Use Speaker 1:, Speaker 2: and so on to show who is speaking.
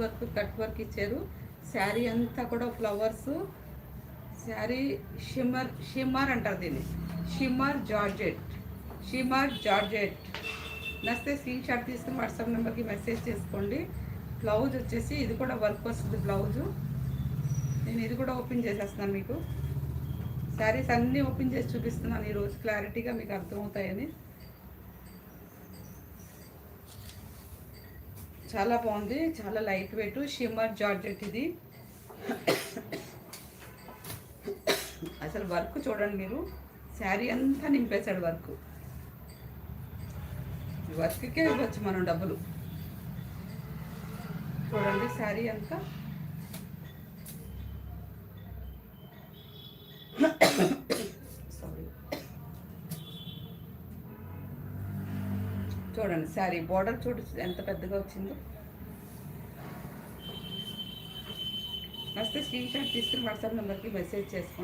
Speaker 1: Work cut work ఇచ్చారు. శారీ అంతా కూడా ఫ్లవర్స్. శారీ షిమ్మర్ అంటారు దీన్ని, షిమ్మర్ జార్జెట్. నచ్చితే స్క్రీన్ షాట్ తీసుకుని వాట్సాప్ నెంబర్కి మెసేజ్ చేసుకోండి. బ్లౌజ్ వచ్చేసి ఇది కూడా వర్క్ వస్తుంది బ్లౌజు. నేను ఇది కూడా ఓపెన్ చేసేస్తున్నాను మీకు. శారీస్ అన్నీ ఓపెన్ చేసి చూపిస్తున్నాను ఈరోజు, క్లారిటీగా మీకు అర్థమవుతాయని. చాలా బాగుంది, చాలా లైట్ వెయిట్ షిమ్మర్ జార్జెట్ ఇది. అసలు వర్క్ చూడండి మీరు, శారీ అంతా నింపేశాడు వర్క్. వర్క్కే ఇవ్వచ్చు మనం డబ్బులు. చూడండి శారీ అంతా. సారీ, చూడండి శారీ బోర్డర్ చూడు ఎంత పెద్దగా వచ్చిందో. నచ్చితే స్క్రీన్ షాట్ తీసుకుని వాట్సాప్ నెంబర్కి మెసేజ్ చేసుకోండి.